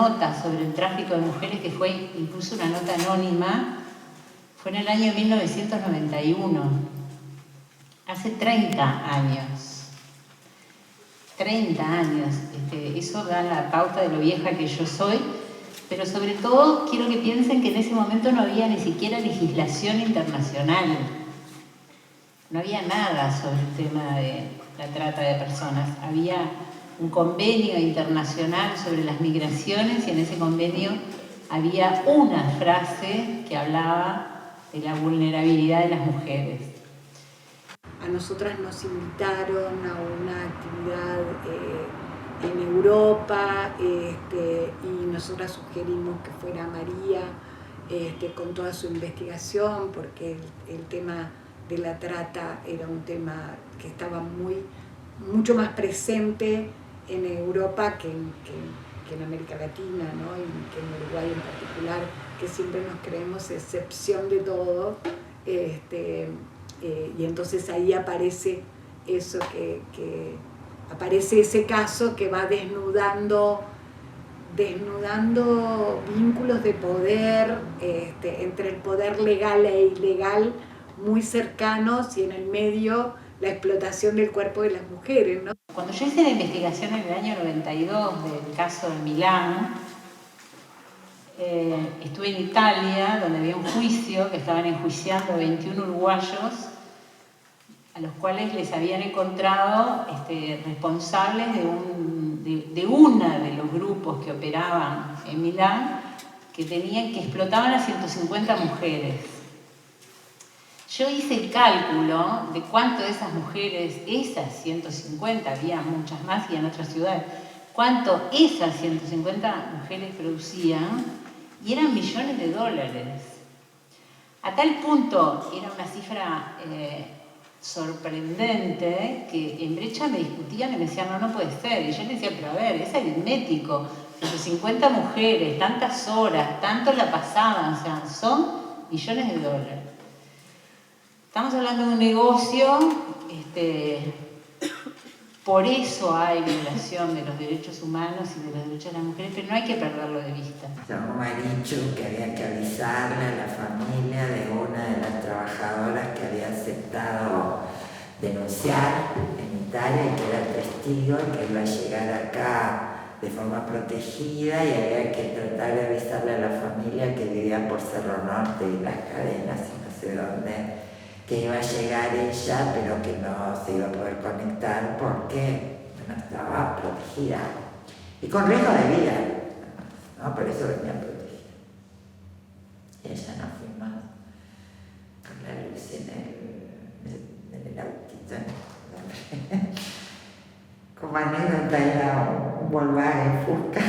nota sobre el tráfico de mujeres, que fue incluso una nota anónima, fue en el año 1991, hace 30 años. 30 años, eso da la pauta de lo vieja que yo soy, pero sobre todo quiero que piensen que en ese momento no había ni siquiera legislación internacional, no había nada sobre el tema de la trata de personas, había un convenio internacional sobre las migraciones y en ese convenio había una frase que hablaba de la vulnerabilidad de las mujeres. A nosotras nos invitaron a una actividad en Europa y nosotras sugerimos que fuera María con toda su investigación, porque el tema de la trata era un tema que estaba mucho más presente en Europa que en América Latina, ¿no? Y que en Uruguay en particular, que siempre nos creemos excepción de todo. Y entonces ahí aparece eso aparece ese caso que va desnudando vínculos de poder entre el poder legal e ilegal muy cercanos y en el medio la explotación del cuerpo de las mujeres, ¿no? Cuando yo hice la investigación en el año 92 del caso de Milán, estuve en Italia, donde había un juicio que estaban enjuiciando 21 uruguayos a los cuales les habían encontrado responsables de uno de los grupos que operaban en Milán, que explotaban a 150 mujeres. Yo hice el cálculo de cuánto de esas mujeres, esas 150, había muchas más y en otras ciudades, cuánto esas 150 mujeres producían, y eran millones de dólares. A tal punto era una cifra sorprendente que en Brecha me discutían y me decían, no puede ser. Y yo le decía, pero a ver, es aritmético, 150 mujeres, tantas horas, tanto la pasaban, o sea, son millones de dólares. Estamos hablando de un negocio, por eso hay violación de los derechos humanos y de los derechos de las mujeres, pero no hay que perderlo de vista. Llamó a dicho que había que avisarle a la familia de una de las trabajadoras que había aceptado denunciar en Italia y que era testigo y que iba a llegar acá de forma protegida y había que tratar de avisarle a la familia que vivía por Cerro Norte y Las Cadenas y no sé dónde, que iba a llegar ella, pero que no se iba a poder conectar porque no estaba protegida y con riesgo de vida, ¿no? Por eso venía protegida. Y ella no fue más con la luz en el autito. Como anécdota era un Volkswagen Fusca.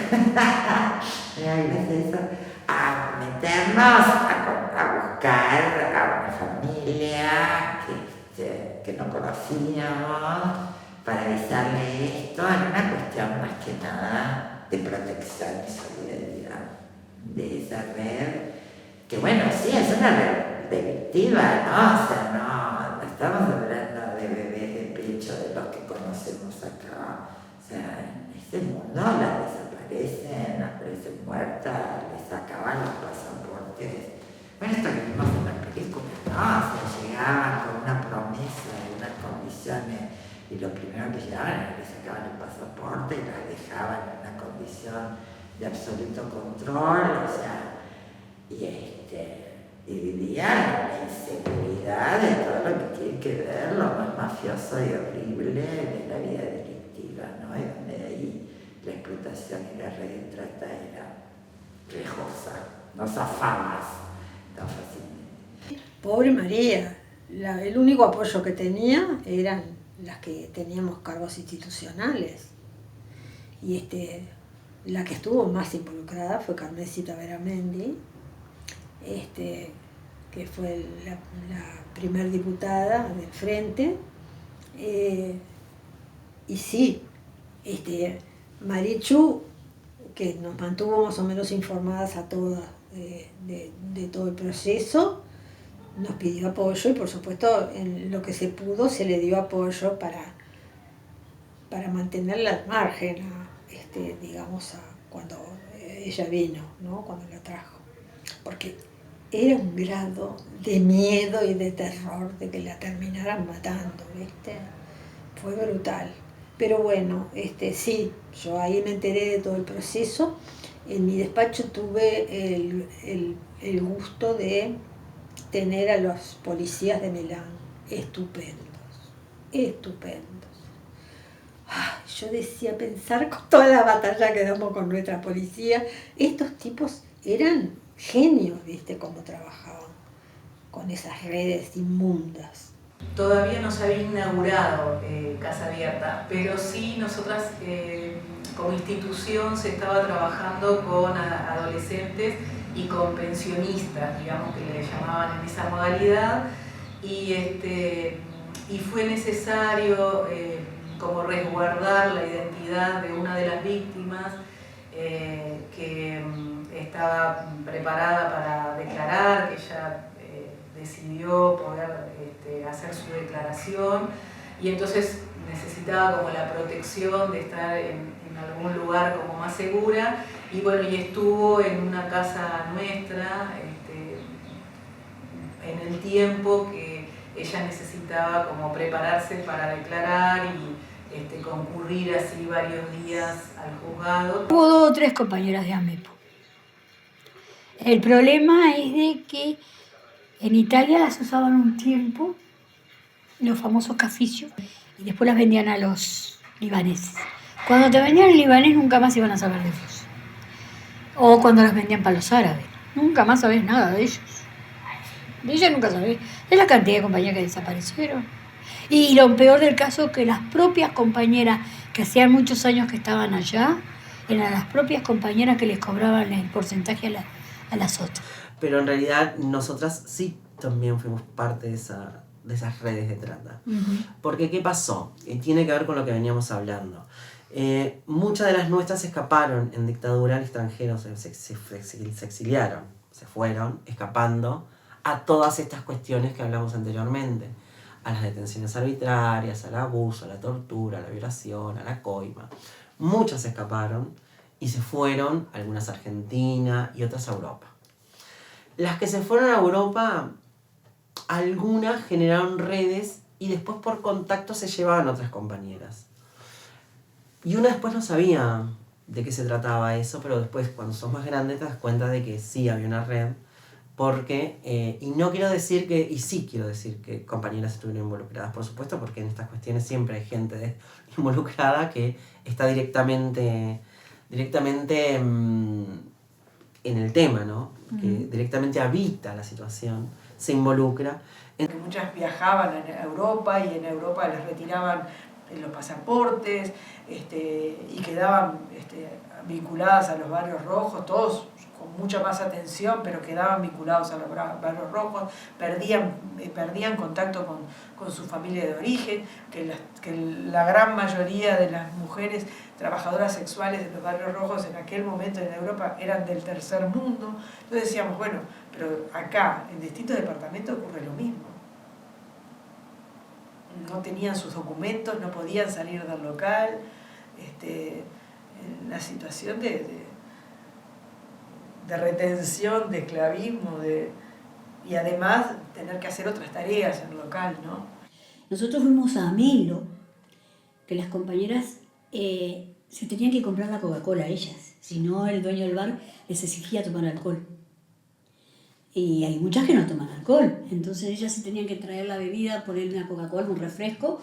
Era gracioso a meternos a buscar a una familia que no conocíamos para avisarle esto en una cuestión más que nada de protección y solidaridad de esa red, que bueno, sí, es una red delictiva, ¿no? O sea, no estamos hablando de bebés de pecho de los que conocemos acá, o sea, en este mundo las desaparecen, aparecen muertas, les sacaban los pasaportes. Bueno, esto que vimos en la película, ¿no? O sea, llegaban con una promesa de unas condiciones y lo primero que llegaban era que sacaban el pasaporte y las dejaban en una condición de absoluto control, o sea, y vivían la inseguridad de todo lo que tiene que ver lo más mafioso y horrible de la vida delictiva, ¿no? Y donde ahí la explotación y la red de trata era riesgosa, no zafabas tan fácilmente. Pobre María, el único apoyo que tenía eran las que teníamos cargos institucionales. Y la que estuvo más involucrada fue Carmencita Veramendi, que fue la primer diputada del Frente. Y sí, Marichu, que nos mantuvo más o menos informadas a todas de todo el proceso, nos pidió apoyo y por supuesto en lo que se pudo se le dio apoyo para mantenerla al margen, digamos, cuando ella vino, ¿no? Cuando la trajo. Porque era un grado de miedo y de terror de que la terminaran matando, ¿viste? Fue brutal. Pero bueno, sí, yo ahí me enteré de todo el proceso. En mi despacho tuve el gusto de tener a los policías de Milán, estupendos, estupendos. Ay, yo decía, pensar con toda la batalla que damos con nuestra policía, estos tipos eran genios, ¿viste? Cómo trabajaban con esas redes inmundas. Todavía no se había inaugurado Casa Abierta, pero sí nosotras como institución se estaba trabajando con adolescentes y con pensionistas, digamos que le llamaban en esa modalidad, y fue necesario como resguardar la identidad de una de las víctimas que estaba preparada para declarar, que ella decidió poder hacer su declaración, y entonces necesitaba como la protección de estar en algún lugar como más segura, y bueno, y estuvo en una casa nuestra en el tiempo que ella necesitaba como prepararse para declarar y concurrir así varios días al juzgado. Hubo 2 o 3 compañeras de AMEPO. El problema es de que en Italia las usaban un tiempo, los famosos caficios, y después las vendían a los libaneses. Cuando te vendían el libanés nunca más iban a saber de vos. O cuando las vendían para los árabes, nunca más sabés nada de ellos. De ellas nunca sabés. Es la cantidad de compañeras que desaparecieron. Y lo peor del caso, que las propias compañeras que hacían muchos años que estaban allá, eran las propias compañeras que les cobraban el porcentaje a las otras. Pero en realidad nosotras sí también fuimos parte de esas redes de trata. Porque ¿qué pasó? Tiene que ver con lo que veníamos hablando. Muchas de las nuestras escaparon en dictadura al extranjero, se exiliaron, se fueron escapando a todas estas cuestiones que hablamos anteriormente. A las detenciones arbitrarias, al abuso, a la tortura, a la violación, a la coima. Muchas escaparon y se fueron, algunas a Argentina y otras a Europa. Las que se fueron a Europa, algunas generaron redes y después por contacto se llevaban otras compañeras. Y una después no sabía de qué se trataba eso, pero después cuando sos más grande te das cuenta de que sí había una red, porque, y no quiero decir que, y sí quiero decir que compañeras estuvieron involucradas, por supuesto, porque en estas cuestiones siempre hay gente involucrada que está directamente en el tema, ¿no? Que directamente habita la situación, se involucra. Muchas viajaban a Europa y en Europa les retiraban los pasaportes y quedaban vinculadas a los barrios rojos, todos con mucha más atención, pero quedaban vinculados a los barrios rojos, perdían contacto con su familia de origen, que la gran mayoría de las mujeres trabajadoras sexuales de los barrios rojos en aquel momento en Europa eran del tercer mundo. Entonces decíamos, bueno, pero acá en distintos departamentos ocurre lo mismo. No tenían sus documentos, no podían salir del local, en la situación de retención, de esclavismo, y además tener que hacer otras tareas en el local, ¿no? Nosotros fuimos a Melo, que las compañeras se tenían que comprar la Coca-Cola a ellas, si no el dueño del bar les exigía tomar alcohol. Y hay muchas que no toman alcohol, entonces ellas se tenían que traer la bebida, ponerle una Coca-Cola, un refresco,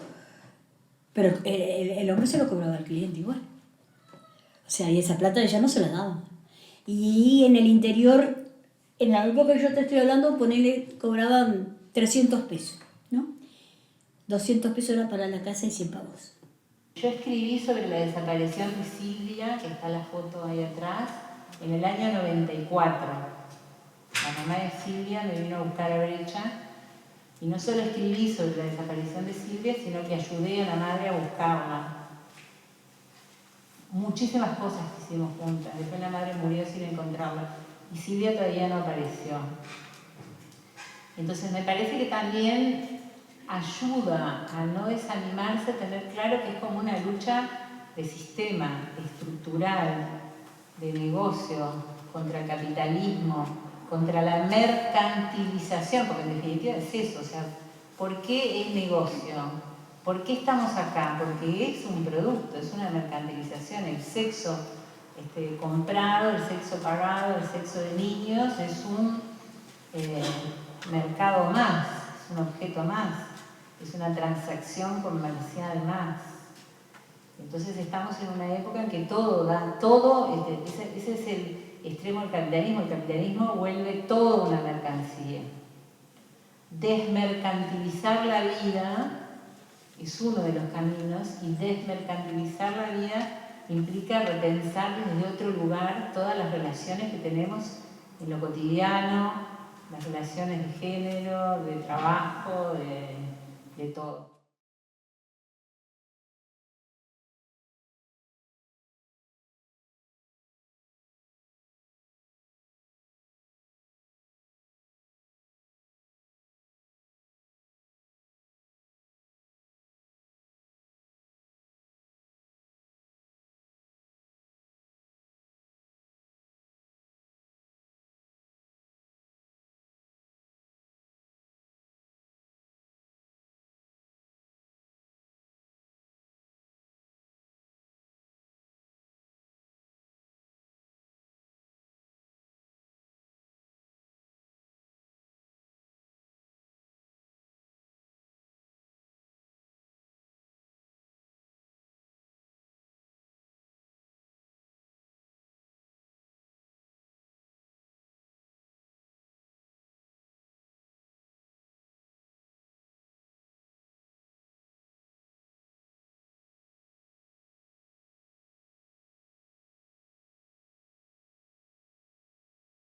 pero el hombre se lo cobraba al cliente igual. O sea, y esa plata ella no se la daba. Y en el interior, en la época que yo te estoy hablando, cobraban 300 pesos, ¿no? 200 pesos era para la casa y 100 pavos. Yo escribí sobre la desaparición de Silvia, que está la foto ahí atrás, en el año 94. La mamá de Silvia me vino a buscar a Brecha y no solo escribí sobre la desaparición de Silvia, sino que ayudé a la madre a buscarla. Muchísimas cosas que hicimos juntas. Después la madre murió sin encontrarla y Silvia todavía no apareció. Entonces me parece que también ayuda a no desanimarse, a tener claro que es como una lucha de sistema, estructural, de negocio, contra el capitalismo, contra la mercantilización, porque en definitiva es eso, o sea, ¿por qué es negocio? ¿Por qué estamos acá? Porque es un producto, es una mercantilización, el sexo comprado, el sexo pagado, el sexo de niños es un mercado más, es un objeto más, es una transacción comercial más. Entonces estamos en una época en que todo da, ese es el extremo del capitalismo. El capitalismo vuelve todo una mercancía. Desmercantilizar la vida es uno de los caminos, y desmercantilizar la vida implica repensar desde otro lugar todas las relaciones que tenemos en lo cotidiano, las relaciones de género, de trabajo, de todo.